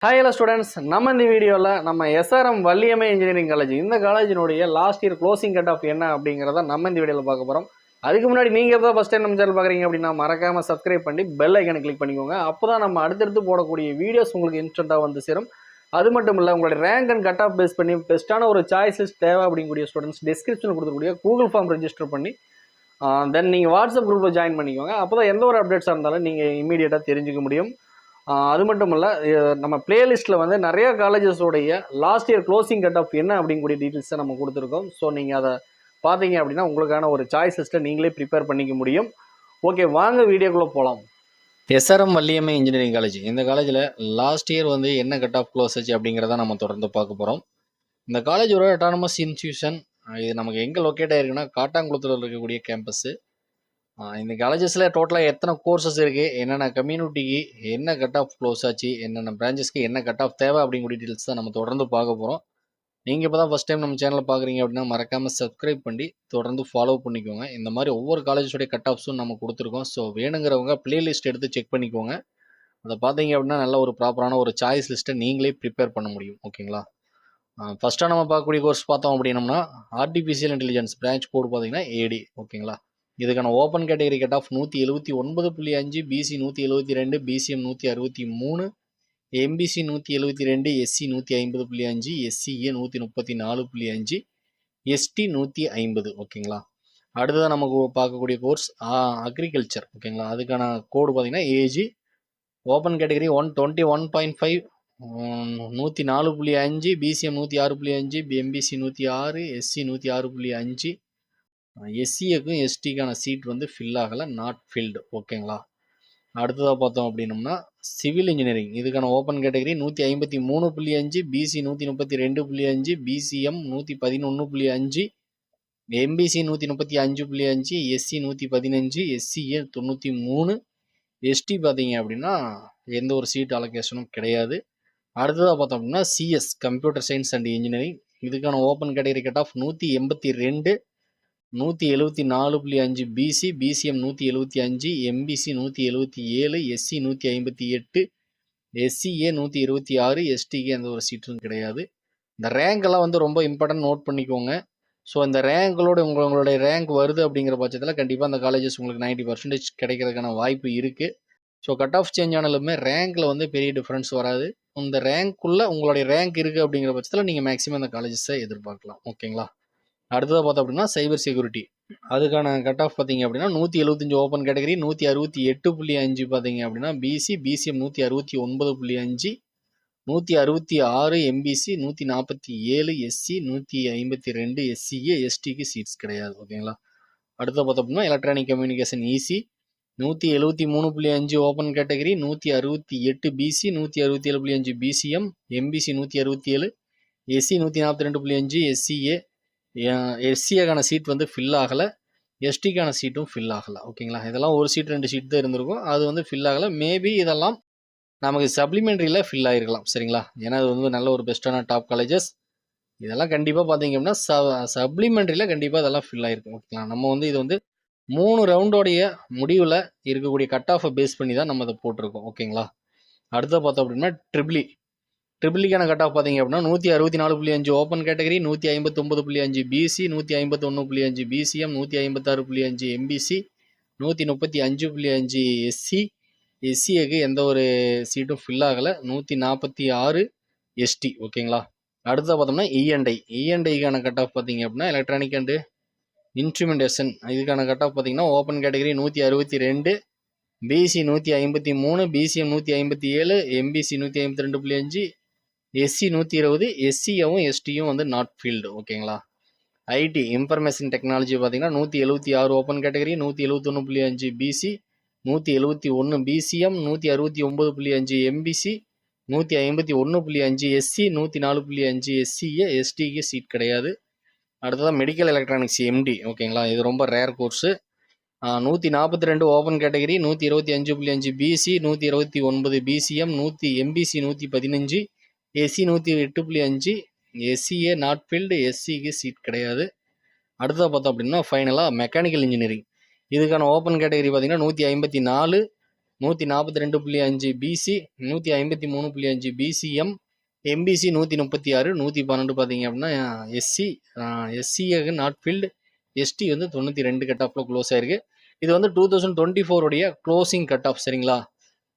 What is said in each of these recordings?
Hi hello students, நம்ம இந்த வீடியோவில் நம்ம எஸ்ஆர்எம் வள்ளியம்மை இன்ஜினியரிங் காலேஜ் இந்த காலேஜினுடைய last year closing cut off என்ன அப்படிங்கிறத நம்ம இந்த வீடியோவில் பார்க்க போகிறோம். அதுக்கு முன்னாடி நீங்கள் எதாவது ஃபஸ்ட் டைம் நம்ம சேனல் பார்க்குறீங்க அப்படின்னா மறக்காமல் சப்ஸ்கிரைப் பண்ணி பெல் ஐக்கனை கிளிக் பண்ணிக்கோங்க. அப்போ தான் நம்ம அடுத்தடுத்து போடக்கூடிய வீடியோஸ் உங்களுக்கு இன்ஸ்டண்ட்டாக வந்து சேரும். அது மட்டும் இல்லை, உங்களோட rank and cut off base பண்ணி பெஸ்ட்டான ஒரு சாய்ஸ் லிஸ்ட் தேவை அப்படிங்கக்கூடிய ஸ்டூடெண்ட்ஸ் டிஸ்கிரிப்ஷன் கொடுக்கக்கூடிய கூகுள் ஃபார்ம் ரெஜிஸ்டர் பண்ணி தென் நீங்கள் வாட்ஸ்அப் குரூப்பில் ஜாயின் பண்ணிக்கோங்க. அப்போ தான் எந்த ஒரு அப்டேட்ஸாக இருந்தாலும் நீங்கள் இமீடியட்டாக தெரிஞ்சுக்க முடியும். அது மட்டும் இல்லை, நம்ம பிளேலிஸ்ட்டில் வந்து நிறைய காலேஜஸோடைய last year closing cut off என்ன அப்படிங்கக்கூடிய டீட்டெயில்ஸை நம்ம கொடுத்துருக்கோம். ஸோ நீங்கள் அதை பார்த்தீங்க அப்படின்னா உங்களுக்கான ஒரு சாய்ஸ் லிஸ்ட்டை நீங்களே ப்ரிப்பேர் பண்ணிக்க முடியும். ஓகே, வாங்க வீடியோக்குள்ளே போகலாம். எஸ்ஆர்எம் வள்ளியம்மை இன்ஜினியரிங் காலேஜ் இந்த காலேஜில் லாஸ்ட் இயர் வந்து என்ன கட் ஆஃப் க்ளோஸ் ஆச்சு அப்படிங்கிறத நம்ம தொடர்ந்து பார்க்க போகிறோம். இந்த காலேஜ் ஒரு அட்டானமஸ் இன்ஸ்டியூஷன். இது நமக்கு எங்கே லொக்கேட் ஆகிருக்குன்னா காட்டாங்குளத்தில் இருக்கக்கூடிய கேம்பஸ்ஸு. இந்த காலேஜஸில் டோட்டலாக எத்தனை கோர்சஸ் இருக்குது, என்னென்ன கம்யூனிட்டிக்கு என்ன கட் ஆஃப் க்ளோஸ் ஆச்சு, என்னென்ன பிரான்ச்சஸ்க்கு என்ன கட் ஆஃப் தேவை அப்படிங்கிற டீட்டெயில்ஸ் தான் நம்ம தொடர்ந்து பார்க்க போகிறோம். நீங்கள் இப்போ தான் ஃபஸ்ட் டைம் நம்ம சேனலை பார்க்குறீங்க அப்படின்னா மறக்காமல் சப்ஸ்கிரைப் பண்ணி தொடர்ந்து ஃபாலோ பண்ணிக்கோங்க. இந்த மாதிரி ஒவ்வொரு காலேஜஸோடைய கட் ஆஃப்ஸும் நம்ம கொடுத்துருக்கோம். ஸோ வேணுங்கிறவங்க பிளேலிஸ்ட் எடுத்து செக் பண்ணிக்கோங்க. அதை பார்த்தீங்க அப்படின்னா நல்ல ஒரு ப்ராப்பரான ஒரு சாய்ஸ் லிஸ்ட்டை நீங்களே ப்ரிப்பேர் பண்ண முடியும். ஓகேங்களா? ஃபஸ்ட்டாக நம்ம பார்க்கக்கூடிய கோர்ஸ் பார்த்தோம் அப்படின்னம்னா ஆர்டிஃபிஷியல் இன்டெலிஜென்ஸ் பிரான்ச் கோடு பார்த்தீங்கன்னா ஏடி. ஓகேங்களா? இதுக்கான open category cut off 179.5, BC 172, BCM 163, MBC 172, SC 150.5, SCA 134.5, ST 150. ஓகேங்களா? அடுத்ததான் நமக்கு பார்க்கக்கூடிய கோர்ஸ் அக்ரிகல்ச்சர். ஓகேங்களா? அதுக்கான கோடு பார்த்தீங்கன்னா AG. Open category 121.5, 104.5, BCM 106.5, MBC 106, SC 106.5. எஸ்சிஏக்கும் எஸ்டிக்கான சீட் வந்து ஃபில் ஆகலை, நாட் ஃபில்டு. ஓகேங்களா? அடுத்ததாக பார்த்தோம் அப்படின்னம்னா சிவில் இன்ஜினியரிங் இதுக்கான open category 153.5, BC 132.5, BCM 111.5, MBC 135.5, SC 115, SCA 93, ST பார்த்தீங்க அப்படின்னா எந்த ஒரு சீட் அலோகேஷனும் கிடையாது. அடுத்ததாக பார்த்தோம் அப்படின்னா CS computer science and engineering இதுக்கான open category cut off 182, 174.5, BC, BCM 175, MBC 177, SC 158, SCA 126, எஸ்டிக்கு எந்த ஒரு சீட்டும் கிடையாது. இந்த ரேங்க் வந்து ரொம்ப இம்பார்ட்டன்ட், நோட் பண்ணிக்கோங்க. ஸோ இந்த ரேங்களோட உங்களுடைய ரேங்க் வருது அப்படிங்கிற பட்சத்தில் கண்டிப்பாக அந்த காலேஜஸ் உங்களுக்கு 90% கிடைக்கிறதுக்கான வாய்ப்பு இருக்குது. ஸோ கட் ஆஃப் சேஞ்ச் ஆனாலுமே ரேங்கில் வந்து பெரிய டிஃப்ரென்ஸ் வராது. இந்த ரேங்க்குள்ளே உங்களுடைய ரேங்க் இருக்குது அப்படிங்கிற பட்சத்தில் நீங்கள் மேக்ஸிமம் அந்த காலேஜஸை எதிர்பார்க்கலாம். ஓகேங்களா? அடுத்ததாக பார்த்தோம் அப்படின்னா சைபர் செக்யூரிட்டி அதுக்கான கட் ஆஃப் பார்த்தீங்க அப்படின்னா 175 ஓப்பன் கேட்டகரி, 168.5 பார்த்தீங்க அப்படின்னா BC, BCM 169.5, 166 MBC, 147 SC, 152 SCA, எஸ்டிக்கு சீட்ஸ் கிடையாது. ஓகேங்களா? அடுத்த பார்த்தோம் அப்படின்னா electronic communication EC 173.5 open category, 168 BC, 167.5 BCM, MBC 167, SC 142.5, SCA. எஸ்சிஏக்கான சீட் வந்து ஃபில் ஆகலை, எஸ்டிக்கான சீட்டும் ஃபில் ஆகலை. ஓகேங்களா? இதெல்லாம் ஒரு சீட் 2 சீட் தான் இருந்திருக்கும், அது வந்து ஃபில் ஆகலை. மேபி இதெல்லாம் நமக்கு சப்ளிமெண்ட்ரியில் ஃபில் ஆகிருக்கலாம். சரிங்களா? ஏன்னா அது வந்து நல்ல ஒரு பெஸ்ட்டான டாப் காலேஜஸ். இதெல்லாம் கண்டிப்பாக பார்த்தீங்க அப்படின்னா சப்ளிமெண்ட்ரியில் கண்டிப்பாக இதெல்லாம் ஃபில் ஆகிருக்கும். ஓகேங்களா? நம்ம வந்து இது வந்து 3 ரவுண்டோடைய முடிவில் இருக்கக்கூடிய கட் ஆஃபை பேஸ் பண்ணி தான் நம்ம அதை போட்டிருக்கோம். ஓகேங்களா? அடுத்த பார்த்தோம் அப்படின்னா ட்ரிபிளிக்கான கட் ஆஃப் பார்த்தீங்க அப்படின்னா 164.5 open category, 159.5 BC, 151.5 BCM, 156.5 MBC, 135.5 SC, எஸ்சிஏக்கு எந்த ஒரு சீட்டும் ஃபில் ஆகலை, 146 எஸ்டி. ஓகேங்களா? அடுத்த பார்த்தோம்னா இஎன்ஐக்கான கட் ஆஃப் பார்த்தீங்க அப்படின்னா எலக்ட்ரானிக் அண்டு இன்ஸ்ட்ருமெண்டேஷன் இதுக்கான கட் ஆஃப் பார்த்தீங்கன்னா open category 162, BC 153, BCM 157, MBC 152.5, SC 120, எஸ்சியும் எஸ்டியும் வந்து நாட் ஃபீல்டு. ஓகேங்களா? ஐடி இன்ஃபர்மேஷன் டெக்னாலஜி பார்த்தீங்கன்னா 176 open category, 171.5 BC, 171 BCM, 169.5 MBC, 151.5 SC, 104.5 SCA, எஸ்டிக்கு சீட் கிடையாது. அடுத்ததான் மெடிக்கல் எலக்ட்ரானிக்ஸ் எம்டி. ஓகேங்களா? இது ரொம்ப rare course. 142 open category, 125.5 BC, 129 BCM, MBC 115, SC 108.5, SCA not field, எஸ்சிக்கு சீட் கிடையாது. அடுத்ததாக பார்த்தோம் அப்படின்னா ஃபைனலாக மெக்கானிக்கல் இன்ஜினியரிங் இதுக்கான ஓப்பன் கேட்டகரி பார்த்தீங்கன்னா 154, 142.5 பிசி, 153.5 பிசிஎம், எம்பிசி 136, 112 பார்த்தீங்க அப்படின்னா எஸ்சி, எஸ்சியாக நாட் ஃபீல்டு, எஸ்டி வந்து 92 கட் ஆஃபில் க்ளோஸ் ஆயிருக்கு. இது வந்து 2024 உடைய க்ளோசிங் கட் ஆஃப், சரிங்களா?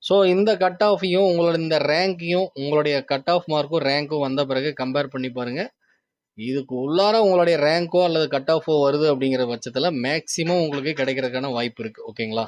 ஸோ இந்த கட் ஆஃபையும் உங்களோட இந்த ரேங்கையும் உங்களுடைய கட் ஆஃப் மார்க்கும் ரேங்க்கும் வந்த பிறகு கம்பேர் பண்ணி பாருங்கள். இதுக்கு உள்ளார உங்களுடைய ரேங்கோ அல்லது கட் ஆஃபோ வருது அப்படிங்கிற பட்சத்தில் மேக்ஸிமம் உங்களுக்கு கிடைக்கிறதுக்கான வாய்ப்பு இருக்குது. ஓகேங்களா?